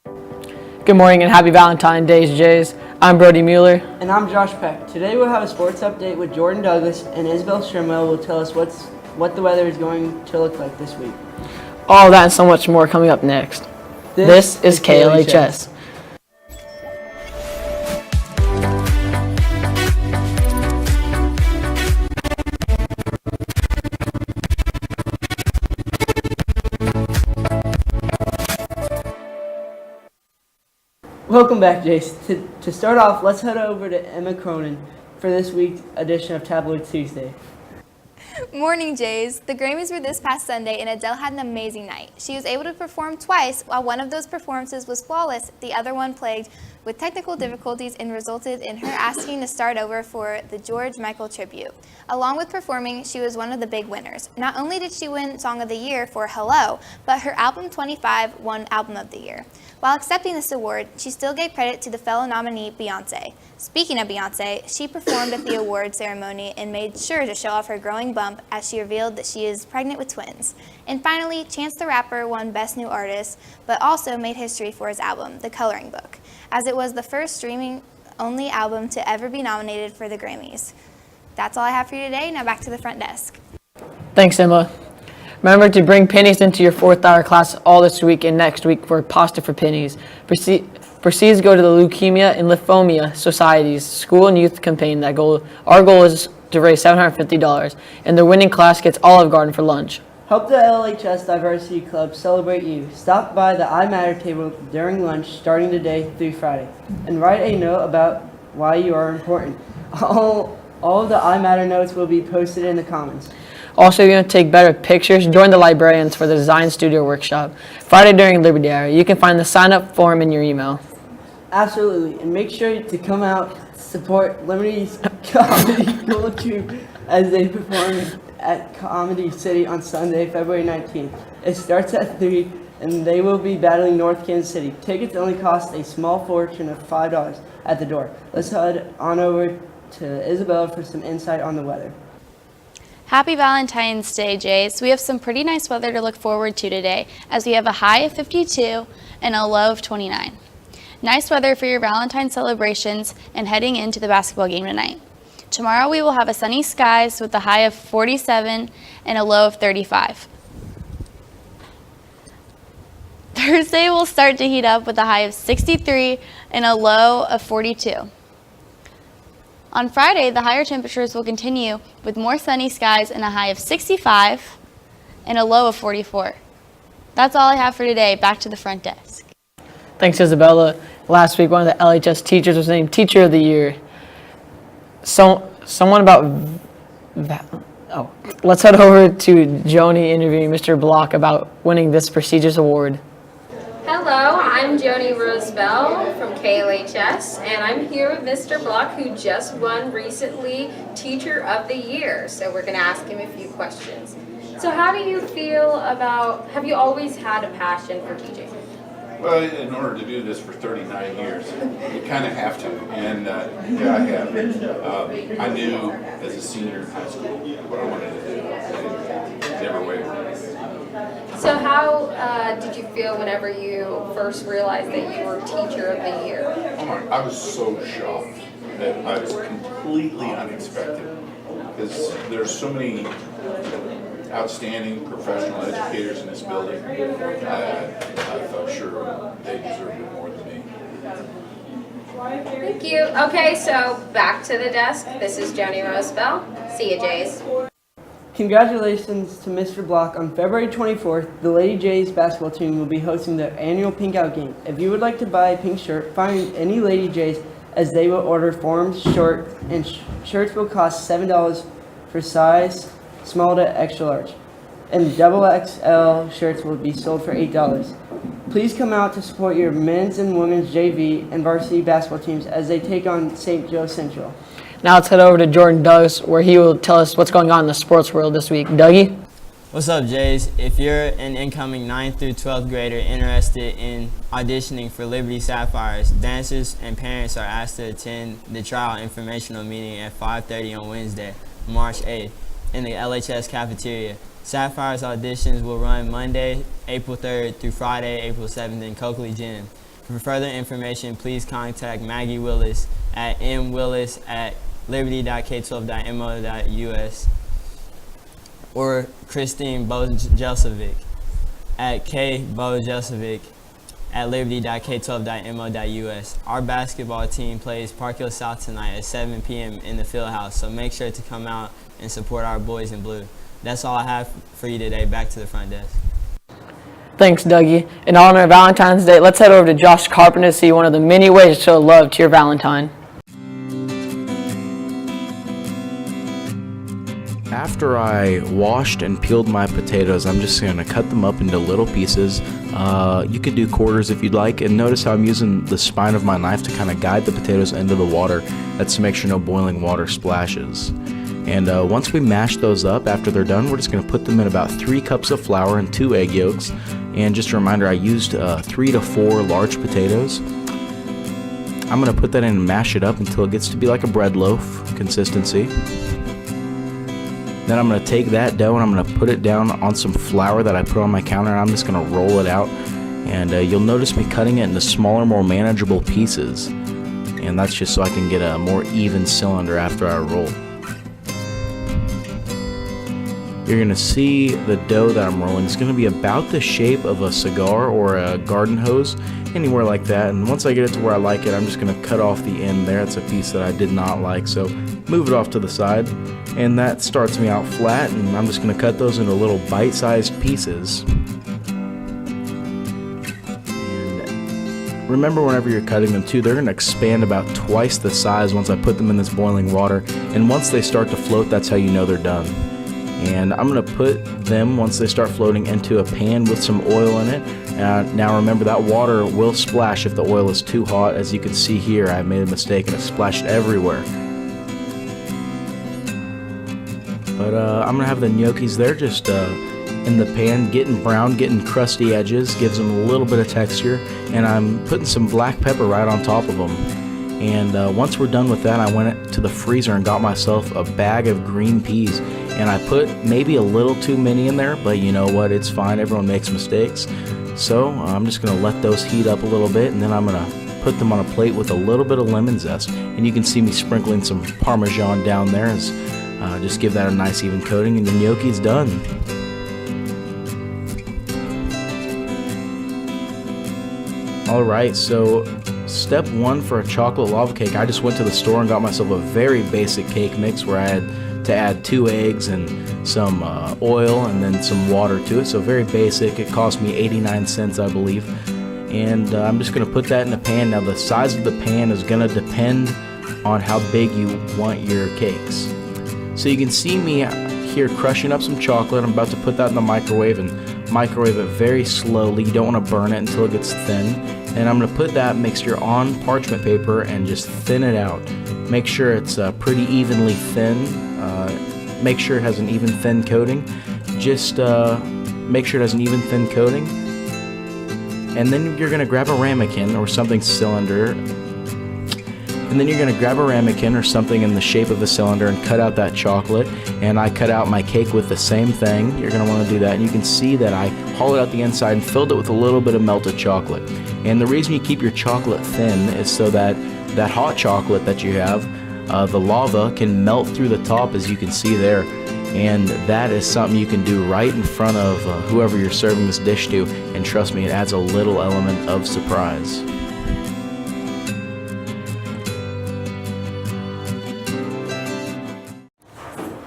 Good morning and happy Valentine's Day, Jays. I'm Brody Mueller. And I'm Josh Peck. Today we'll have a sports update with Jordan Douglas, and Isabel Strimwell will tell us what the weather is going to look like this week. All that and so much more coming up next. This is KLHS. Welcome back, Jace. To start off, let's head over to Emma Cronin for this week's edition of Tabloid Tuesday. Morning, Jays. The Grammys were this past Sunday, and Adele had an amazing night. She was able to perform twice. While one of those performances was flawless, the other one plagued with technical difficulties and resulted in her asking to start over for the George Michael tribute. Along with performing, she was one of the big winners. Not only did she win Song of the Year for Hello, but her album 25 won Album of the Year. While accepting this award, she still gave credit to the fellow nominee, Beyoncé. Speaking of Beyoncé, she performed at the award ceremony and made sure to show off her growing bump as she revealed that she is pregnant with twins. And finally, Chance the Rapper won Best New Artist, but also made history for his album, The Coloring Book, as it was the first streaming-only album to ever be nominated for the Grammys. That's all I have for you today. Now back to the front desk. Thanks, Emma. Remember to bring pennies into your 4th hour class all this week and next week for Pasta for Pennies. Proceeds go to the Leukemia and Lymphoma Society's School and Youth campaign. Our goal is to raise $750, and the winning class gets Olive Garden for lunch. Help the LHS Diversity Club celebrate you. Stop by the I Matter table during lunch starting today through Friday, and write a note about why you are important. All of the I Matter notes will be posted in the comments. Also, if you want to take better pictures, join the librarians for the Design Studio Workshop Friday during Liberty Hour. You can find the sign-up form in your email. Absolutely, and make sure to come out support Liberty's Comedy Gold Troop as they perform at Comedy City on Sunday, February 19th. It starts at 3, and they will be battling North Kansas City. Tickets only cost a small fortune of $5 at the door. Let's head on over to Isabella for some insight on the weather. Happy Valentine's Day, Jays. We have some pretty nice weather to look forward to today, as we have a high of 52 and a low of 29. Nice weather for your Valentine celebrations and heading into the basketball game tonight. Tomorrow we will have a sunny skies with a high of 47 and a low of 35. Thursday will start to heat up with a high of 63 and a low of 42. On Friday, the higher temperatures will continue with more sunny skies and a high of 65 and a low of 44. That's all I have for today. Back to the front desk. Thanks, Isabella. Last week, one of the LHS teachers was named Teacher of the Year. Let's head over to Joni interviewing Mr. Block about winning this prestigious award. Hello, I'm Joni Rosebell from KLHS, and I'm here with Mr. Block, who just won recently Teacher of the Year. So we're going to ask him a few questions. So how do you feel about, have you always had a passion for teaching? Well, in order to do this for 39 years, you kind of have to, and yeah, I have. I knew as a senior in high school what I wanted to do, and never wavered. So how did you feel whenever you first realized that you were Teacher of the Year? Oh my, I was so shocked that I was completely unexpected, because there's so many outstanding professional educators in this building. I thought sure they deserved it more than me. Thank you. Okay, so back to the desk. This is Joni Rosebell. See you, Jays. Congratulations to Mr. Block. On February 24th, the Lady Jays basketball team will be hosting their annual Pink Out game. If you would like to buy a pink shirt, find any Lady Jays, as they will order forms, short, and shirts will cost $7 for size small to extra large, and XXL shirts will be sold for $8. Please come out to support your men's and women's JV and varsity basketball teams as they take on St. Joe Central. Now let's head over to Jordan Douglas, where he will tell us what's going on in the sports world this week. Dougie? What's up, Jays? If you're an incoming 9th through 12th grader interested in auditioning for Liberty Sapphires, dancers and parents are asked to attend the trial informational meeting at 5:30 on Wednesday, March 8th, in the LHS cafeteria. Sapphires auditions will run Monday, April 3rd through Friday, April 7th in Coakley Gym. For further information, please contact Maggie Willis at mwillis@liberty.k12.mo.us or Christine Bojelsovic at kbojelsovic@liberty.k12.mo.us. Our basketball team plays Park Hill South tonight at 7 p.m. in the field house, so make sure to come out and support our boys in blue. That's all I have for you today. Back to the front desk. Thanks, Dougie. In honor of Valentine's Day, let's head over to Josh Carpenter to see one of the many ways to show love to your Valentine. After I washed and peeled my potatoes, I'm just going to cut them up into little pieces. You could do quarters if you'd like, and notice how I'm using the spine of my knife to kind of guide the potatoes into the water. That's to make sure no boiling water splashes. And once we mash those up, after they're done, we're just going to put them in about 3 cups of flour and 2 egg yolks. And just a reminder, I used 3 to 4 large potatoes. I'm going to put that in and mash it up until it gets to be like a bread loaf consistency. Then I'm going to take that dough and I'm going to put it down on some flour that I put on my counter, and I'm just going to roll it out. And you'll notice me cutting it into smaller, more manageable pieces. And that's just so I can get a more even cylinder after I roll. You're going to see the dough that I'm rolling is going to be about the shape of a cigar or a garden hose, anywhere like that. And once I get it to where I like it, I'm just going to cut off the end there. It's a piece that I did not like, so move it off to the side. And that starts me out flat, and I'm just going to cut those into little bite-sized pieces. And remember, whenever you're cutting them too, they're going to expand about twice the size once I put them in this boiling water. And once they start to float, that's how you know they're done. And I'm going to put them, once they start floating, into a pan with some oil in it. Now remember, that water will splash if the oil is too hot. As you can see here, I made a mistake and it splashed everywhere. But I'm going to have the gnocchis there just in the pan, getting brown, getting crusty edges, gives them a little bit of texture. And I'm putting some black pepper right on top of them. And once we're done with that, I went to the freezer and got myself a bag of green peas. And I put maybe a little too many in there, but you know what, it's fine, everyone makes mistakes. So I'm just going to let those heat up a little bit, and then I'm going to put them on a plate with a little bit of lemon zest. And you can see me sprinkling some Parmesan down there, as just give that a nice even coating, and the gnocchi's done. Alright, so step 1 for a chocolate lava cake, I just went to the store and got myself a very basic cake mix where I had to add 2 eggs and some oil and then some water to it. So very basic. It cost me 89 cents, I believe. And I'm just going to put that in the pan. Now the size of the pan is going to depend on how big you want your cakes. So you can see me here crushing up some chocolate. I'm about to put that in the microwave and microwave it very slowly. You don't want to burn it until it gets thin. And I'm going to put that mixture on parchment paper and just thin it out. Make sure it's pretty evenly thin. Make sure it has an even thin coating. Just make sure it has an even thin coating. And then you're going to grab a ramekin or something cylinder. And then you're going to grab a ramekin or something in the shape of a cylinder and cut out that chocolate. And I cut out my cake with the same thing. You're going to want to do that. And you can see that I hollowed out the inside and filled it with a little bit of melted chocolate. And the reason you keep your chocolate thin is so that that hot chocolate that you have, the lava can melt through the top, as you can see there. And that is something you can do right in front of whoever you're serving this dish to. And trust me, it adds a little element of surprise.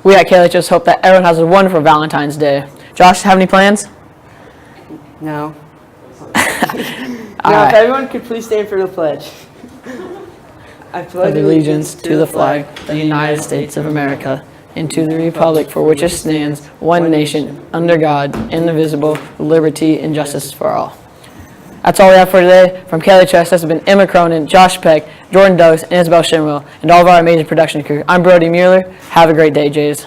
We at KLHS hope that everyone has a wonderful Valentine's Day. Josh, have any plans? No. All Now, right. if everyone could please stand for the pledge. I pledge Allegiance to the flag of the United States of America and to the republic for which it stands, one nation, under God, indivisible, with liberty and justice for all. That's all we have for today. From KLHS, this has been Emma Cronin, Josh Peck, Jordan Douglas, and Isabel Shimwell, and all of our amazing production crew. I'm Brody Mueller. Have a great day, Jays.